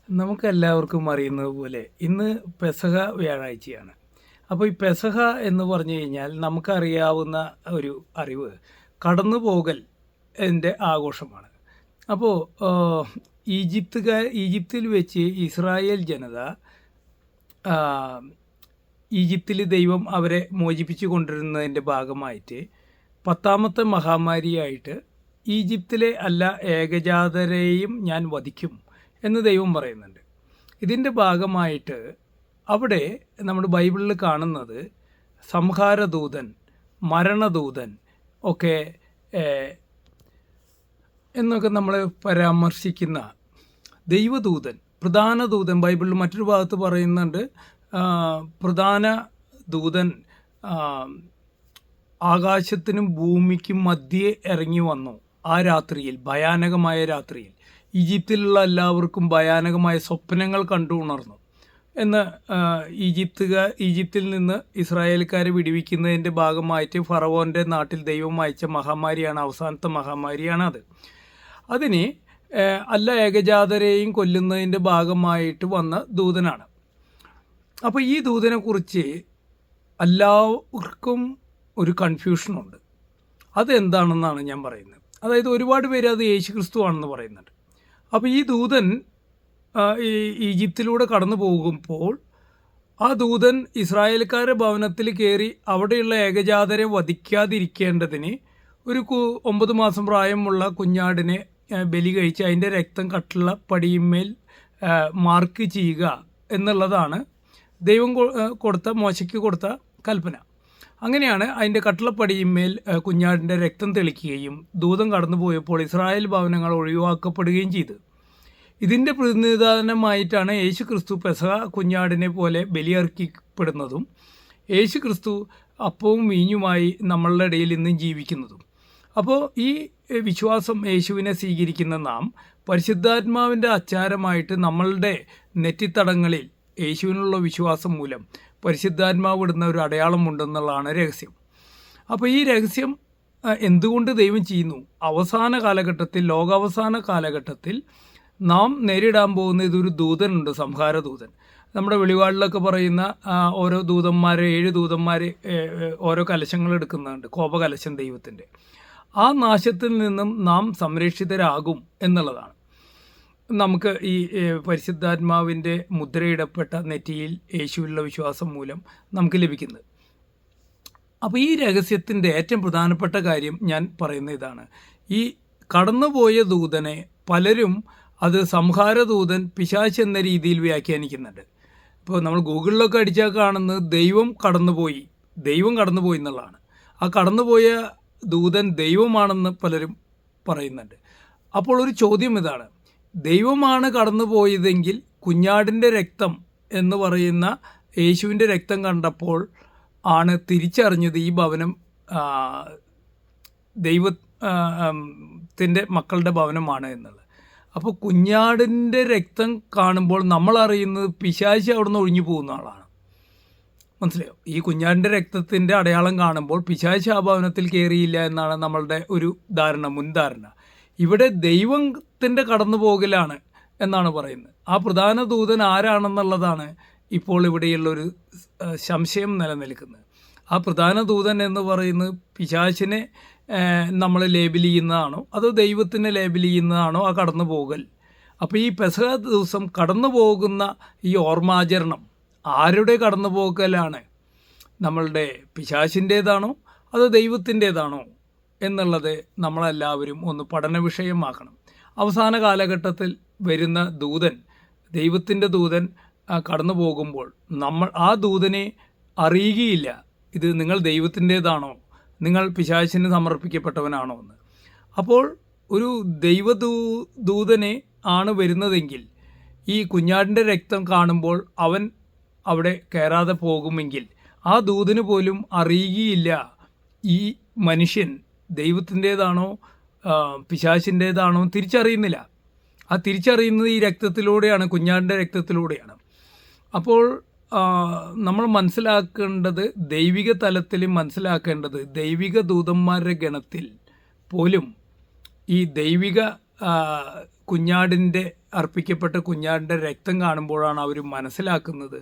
നമുക്കെല്ലാവർക്കും അറിയുന്നത് പോലെ ഇന്ന് പെസഹ വ്യാഴാഴ്ചയാണ്. അപ്പോൾ ഈ പെസഹ എന്ന് പറഞ്ഞു കഴിഞ്ഞാൽ നമുക്കറിയാവുന്ന ഒരു അറിവ് കടന്നുപോകൽ ൻ്റെ ആഘോഷമാണ്. അപ്പോൾ ഈജിപ്തിൽ വെച്ച് ഇസ്രായേൽ ജനത ഈജിപ്തിൽ ദൈവം അവരെ മോചിപ്പിച്ചു കൊണ്ടിരുന്നതിൻ്റെ ഭാഗമായിട്ട് 10ാമത്തെ മഹാമാരിയായിട്ട് ഈജിപ്തിലെ എല്ലാ ഏകജാതരെയും ഞാൻ വധിക്കും എന്ന് ദൈവം പറയുന്നുണ്ട്. ഇതിൻ്റെ ഭാഗമായിട്ട് അവിടെ നമ്മുടെ ബൈബിളിൽ കാണുന്നത് സംഹാരദൂതൻ, മരണദൂതൻ ഒക്കെ എന്നൊക്കെ നമ്മൾ പരാമർശിക്കുന്ന ദൈവദൂതൻ, പ്രധാന ദൂതൻ, ബൈബിളിൽ മറ്റൊരു ഭാഗത്ത് പറയുന്നുണ്ട് പ്രധാന ദൂതൻ ആകാശത്തിനും ഭൂമിക്കും മധ്യേ ഇറങ്ങി വന്നു. ആ രാത്രിയിൽ, ഭയാനകമായ രാത്രിയിൽ ഈജിപ്തിലുള്ള എല്ലാവർക്കും ഭയാനകമായ സ്വപ്നങ്ങൾ കണ്ടു ഉണർന്നു എന്ന് ഈജിപ്തിൽ നിന്ന് ഇസ്രായേൽക്കാരെ വിടുവിക്കുന്നതിൻ്റെ ഭാഗമായിട്ട് ഫറവോൻ്റെ നാട്ടിൽ ദൈവം അയച്ച മഹാമാരിയാണ്, അവസാനത്തെ മഹാമാരിയാണ് അത്. അതിന് എല്ലാ ഏകജാതരെയും കൊല്ലുന്നതിൻ്റെ ഭാഗമായിട്ട് വന്ന ദൂതനാണ്. അപ്പോൾ ഈ ദൂതനെക്കുറിച്ച് എല്ലാവർക്കും ഒരു കൺഫ്യൂഷനുണ്ട്. അതെന്താണെന്നാണ് ഞാൻ പറയുന്നത്. അതായത് ഒരുപാട് പേര് അത് യേശുക്രിസ്തു ആണെന്ന് പറയുന്നുണ്ട്. അപ്പോൾ ഈ ദൂതൻ ഈജിപ്തിലൂടെ കടന്നു പോകുമ്പോൾ ആ ദൂതൻ ഇസ്രായേൽക്കാരുടെ ഭവനത്തിൽ കയറി അവിടെയുള്ള ഏകജാതരെ വധിക്കാതിരിക്കേണ്ടതിന് ഒരു 9 മാസം പ്രായമുള്ള കുഞ്ഞാടിനെ ബലി കഴിച്ച് അതിൻ്റെ രക്തം കട്ടുള്ള പടിയിന്മേൽ മാർക്ക് ചെയ്യുക എന്നുള്ളതാണ് ദൈവം മോശയ്ക്ക് കൊടുത്ത കൽപ്പന. അങ്ങനെയാണ് അതിൻ്റെ കട്ടിളപ്പടിയിന്മേൽ കുഞ്ഞാടിൻ്റെ രക്തം തെളിക്കുകയും ദൂതം കടന്നു പോയപ്പോൾ ഇസ്രായേൽ ഭവനങ്ങൾ ഒഴിവാക്കപ്പെടുകയും ചെയ്തു. ഇതിൻ്റെ പ്രതിനിധാനമായിട്ടാണ് യേശു ക്രിസ്തു പെസഹ കുഞ്ഞാടിനെ പോലെ ബലിയർക്കപ്പെടുന്നതും യേശു ക്രിസ്തു അപ്പവും വീഞ്ഞുമായി നമ്മളുടെ ഇടയിൽ ഇന്നും ജീവിക്കുന്നതും. അപ്പോൾ ഈ വിശ്വാസം യേശുവിനെ സ്വീകരിക്കുന്ന നാം പരിശുദ്ധാത്മാവിൻ്റെ അച്ചാരമായിട്ട് നമ്മളുടെ നെറ്റിത്തടങ്ങളിൽ യേശുവിനുള്ള വിശ്വാസം മൂലം പരിശുദ്ധാത്മാവ് ഇടുന്ന ഒരു അടയാളമുണ്ടെന്നുള്ളതാണ് രഹസ്യം. അപ്പോൾ ഈ രഹസ്യം എന്തുകൊണ്ട് ദൈവം ചെയ്യുന്നു? അവസാന കാലഘട്ടത്തിൽ, ലോകാവസാന കാലഘട്ടത്തിൽ നാം നേരിടാൻ പോകുന്ന ഇതൊരു ദൂതനുണ്ട്, സംഹാരദൂതൻ. നമ്മുടെ വെളിപാടിലൊക്കെ പറയുന്ന ഓരോ ദൂതന്മാരെ, 7 ദൂതന്മാർ ഓരോ കലശങ്ങൾ എടുക്കുന്നുണ്ട്, കോപകലശം ദൈവത്തിൻ്റെ. ആ നാശത്തിൽ നിന്നും നാം സംരക്ഷിതരാകും എന്നുള്ളതാണ് നമുക്ക് ഈ പരിശുദ്ധാത്മാവിൻ്റെ മുദ്രയിടപ്പെട്ട നെറ്റിയിൽ യേശുവിലുള്ള വിശ്വാസം മൂലം നമുക്ക് ലഭിക്കുന്നത്. അപ്പോൾ ഈ രഹസ്യത്തിൻ്റെ ഏറ്റവും പ്രധാനപ്പെട്ട കാര്യം ഞാൻ പറയുന്ന ഇതാണ്. ഈ കടന്നുപോയ ദൂതനെ പലരും അത് സംഹാരദൂതൻ, പിശാച് എന്ന രീതിയിൽ വ്യാഖ്യാനിക്കുന്നുണ്ട്. ഇപ്പോൾ നമ്മൾ ഗൂഗിളിലൊക്കെ അടിച്ചാൽ കാണുന്നത് ദൈവം കടന്നുപോയി എന്നുള്ളതാണ്. ആ കടന്നുപോയ ദൂതൻ ദൈവമാണെന്ന് പലരും പറയുന്നുണ്ട്. അപ്പോൾ ഒരു ചോദ്യം ഇതാണ്: ദൈവമാണ് കടന്നുപോയതെങ്കിൽ കുഞ്ഞാടിൻ്റെ രക്തം എന്ന് പറയുന്ന യേശുവിൻ്റെ രക്തം കണ്ടപ്പോൾ ആണ് തിരിച്ചറിഞ്ഞത് ഈ ഭവനം ദൈവത്തിൻ്റെ മക്കളുടെ ഭവനമാണ് എന്നുള്ളത്. അപ്പോൾ കുഞ്ഞാടിൻ്റെ രക്തം കാണുമ്പോൾ നമ്മൾ അറിയുന്നത് പിശാച് അവിടുന്ന് ഒഴിഞ്ഞു പോകുന്ന ആളാണ്. മനസ്സിലായോ? ഈ കുഞ്ഞാടിൻ്റെ രക്തത്തിൻ്റെ അടയാളം കാണുമ്പോൾ പിശാച് ആ ഭവനത്തിൽ കയറിയില്ല എന്നാണ് നമ്മളുടെ ഒരു മുൻധാരണ. ഇവിടെ ദൈവത്തിൻ്റെ കടന്നുപോകലാണ് എന്നാണ് പറയുന്നത്. ആ പ്രധാന ദൂതൻ ആരാണെന്നുള്ളതാണ് ഇപ്പോൾ ഇവിടെയുള്ളൊരു സംശയം നിലനിൽക്കുന്നത്. ആ പ്രധാന ദൂതൻ എന്ന് പറയുന്നത് പിശാചിനെ നമ്മൾ ലേബിൾ ചെയ്യുന്നതാണോ അതോ ദൈവത്തിനെ ലേബിൾ ചെയ്യുന്നതാണോ ആ കടന്നു പോകൽ? അപ്പോൾ ഈ പെസഹ ദിവസം കടന്നു പോകുന്ന ഈ ഓർമ്മാചരണം ആരുടെ കടന്നു പോകലാണ്? നമ്മളുടെ പിശാചിൻ്റേതാണോ അതോ ദൈവത്തിൻ്റേതാണോ എന്നുള്ളത് നമ്മളെല്ലാവരും ഒന്ന് പഠന വിഷയമാക്കണം. അവസാന കാലഘട്ടത്തിൽ വരുന്ന ദൂതൻ, ദൈവത്തിൻ്റെ ദൂതൻ കടന്നു പോകുമ്പോൾ നമ്മൾ ആ ദൂതനെ അറിയുകയില്ല ഇത് നിങ്ങൾ ദൈവത്തിൻ്റേതാണോ, നിങ്ങൾ പിശാചിന് സമർപ്പിക്കപ്പെട്ടവനാണോ എന്ന്. അപ്പോൾ ഒരു ദൂതനെ ആണ് വരുന്നതെങ്കിൽ ഈ കുഞ്ഞാടിൻ്റെ രക്തം കാണുമ്പോൾ അവൻ അവിടെ കയറാതെ പോകുമെങ്കിൽ ആ ദൂതന് പോലും അറിയുകയില്ല ഈ മനുഷ്യൻ ദൈവത്തിൻ്റേതാണോ പിശാചിൻ്റേതാണോ തിരിച്ചറിയുന്നില്ല. ആ തിരിച്ചറിയുന്നത് ഈ രക്തത്തിലൂടെയാണ്, കുഞ്ഞാടിൻ്റെ രക്തത്തിലൂടെയാണ്. അപ്പോൾ നമ്മൾ മനസ്സിലാക്കേണ്ടത്, ദൈവിക തലത്തിൽ മനസ്സിലാക്കേണ്ടത്, ദൈവിക ദൂതന്മാരുടെ ഗണത്തിൽ പോലും ഈ ദൈവിക കുഞ്ഞാടിൻ്റെ അർപ്പിക്കപ്പെട്ട കുഞ്ഞാടിൻ്റെ രക്തം കാണുമ്പോഴാണ് അവർ മനസ്സിലാക്കുന്നത്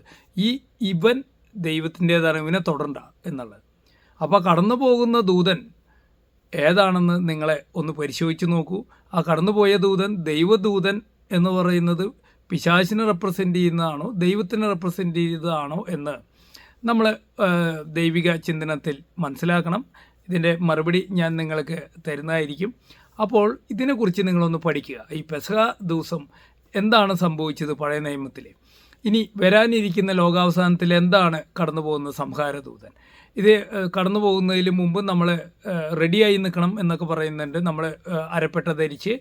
ഇവൻ ദൈവത്തിൻ്റേതാണ്, ഇവനെ തൊടണ്ട എന്നുള്ളത്. അപ്പോൾ കടന്നു പോകുന്ന ദൂതൻ ഏതാണെന്ന് നിങ്ങളെ ഒന്ന് പരിശോധിച്ച് നോക്കൂ. ആ കടന്നുപോയ ദൂതൻ ദൈവദൂതൻ എന്ന് പറയുന്നത് പിശാചിനെ റെപ്രസെൻ്റ് ചെയ്യുന്നതാണോ ദൈവത്തിനെ റെപ്രസെൻ്റ് ചെയ്തതാണോ എന്ന് നമ്മൾ ദൈവിക ചിന്തനത്തിൽ മനസ്സിലാക്കണം. ഇതിൻ്റെ മറുപടി ഞാൻ നിങ്ങൾക്ക് തരുന്നതായിരിക്കും. അപ്പോൾ ഇതിനെക്കുറിച്ച് നിങ്ങളൊന്ന് പഠിക്കുക. ഈ പെസഹ ദിവസം എന്താണ് സംഭവിച്ചത് പഴയ നിയമത്തിൽ, ഇനി വരാനിരിക്കുന്ന ലോകാവസാനത്തിൽ എന്താണ് കടന്നു പോകുന്ന സംഹാരദൂതൻ. ഇത് കടന്നു പോകുന്നതിന് മുമ്പ് നമ്മൾ റെഡിയായി നിൽക്കണം എന്നൊക്കെ പറയുന്നുണ്ട്. നമ്മൾ അരപ്പെട്ട ധരിച്ച്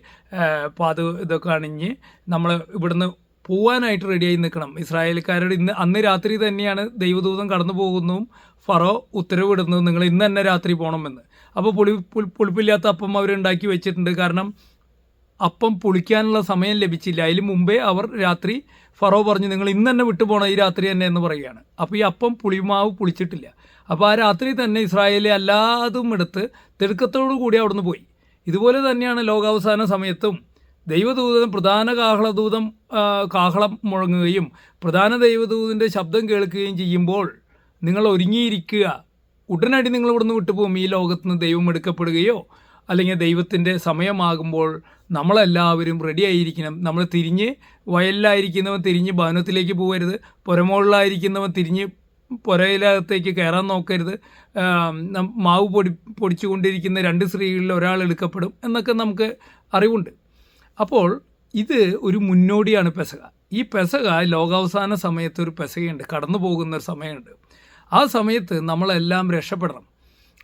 ഇതൊക്കെ അണിഞ്ഞ് നമ്മൾ ഇവിടുന്ന് പോവാനായിട്ട് റെഡിയായി നിൽക്കണം. ഇസ്രായേൽക്കാരോട് അന്ന് രാത്രി തന്നെയാണ് ദൈവദൂതൻ കടന്നു പോകുന്നതും ഫറോ ഉത്തരവിടുന്നതും നിങ്ങൾ ഇന്ന് തന്നെ രാത്രി പോകണമെന്ന്. അപ്പോൾ പുളിപ്പില്ലാത്ത അപ്പം അവരുണ്ടാക്കി വെച്ചിട്ടുണ്ട്. കാരണം അപ്പം പുളിക്കാനുള്ള സമയം ലഭിച്ചില്ല. അതിന് മുമ്പേ അവർ രാത്രി ഫറോ പറഞ്ഞു നിങ്ങൾ ഇന്ന് തന്നെ വിട്ടുപോകണം, ഈ രാത്രി തന്നെ എന്ന് പറയുകയാണ്. അപ്പോൾ ഈ അപ്പം പുളിമാവ് പുളിച്ചിട്ടില്ല. അപ്പോൾ ആ രാത്രി തന്നെ ഇസ്രായേലിലെ എല്ലാതും എടുത്ത് തിടുക്കത്തോടു കൂടി അവിടുന്ന് പോയി. ഇതുപോലെ തന്നെയാണ് ലോകാവസാന സമയത്തും ദൈവദൂതൻ പ്രധാന കാഹളം മുഴങ്ങുകയും പ്രധാന ദൈവദൂതൻ്റെ ശബ്ദം കേൾക്കുകയും ചെയ്യുമ്പോൾ നിങ്ങൾ ഒരുങ്ങിയിരിക്കുക. ഉടനടി നിങ്ങൾ ഇവിടുന്ന് വിട്ടുപോകും. ഈ ലോകത്ത് നിന്ന് ദൈവം എടുക്കപ്പെടുകയോ അല്ലെങ്കിൽ ദൈവത്തിൻ്റെ സമയമാകുമ്പോൾ നമ്മളെല്ലാവരും റെഡി ആയിരിക്കണം. നമ്മൾ തിരിഞ്ഞ് വയലിലായിരിക്കുന്നവൻ തിരിഞ്ഞ് ഭവനത്തിലേക്ക് പോകരുത്, പുരമുകളിലായിരിക്കുന്നവൻ തിരിഞ്ഞ് പുരയിലകത്തേക്ക് കയറാൻ നോക്കരുത്. മാവ് പൊടിച്ചുകൊണ്ടിരിക്കുന്ന 2 സ്ത്രീകളിൽ ഒരാൾ എടുക്കപ്പെടും എന്നൊക്കെ നമുക്ക് അറിവുണ്ട്. അപ്പോൾ ഇത് ഒരു മുന്നോടിയാണ് പെസഹ. ഈ പെസഹ ലോകാവസാന സമയത്ത് ഒരു പെസഹയുണ്ട്, കടന്നു പോകുന്ന ഒരു സമയമുണ്ട്. ആ സമയത്ത് നമ്മളെല്ലാം രക്ഷപ്പെടണം.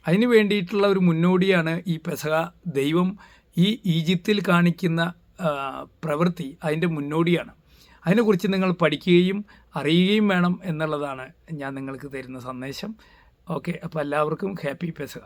അതിന് വേണ്ടിയിട്ടുള്ള ഒരു മുന്നോടിയാണ് ഈ പെസഹ. ദൈവം ഈ ഈജിപ്തിൽ കാണിക്കുന്ന പ്രവൃത്തി അതിൻ്റെ മുന്നോടിയാണ്. അതിനെക്കുറിച്ച് നിങ്ങൾ പഠിക്കുകയും അറിയുകയും വേണം എന്നുള്ളതാണ് ഞാൻ നിങ്ങൾക്ക് തരുന്ന സന്ദേശം. ഓക്കെ, അപ്പോൾ എല്ലാവർക്കും ഹാപ്പി പെസഹ.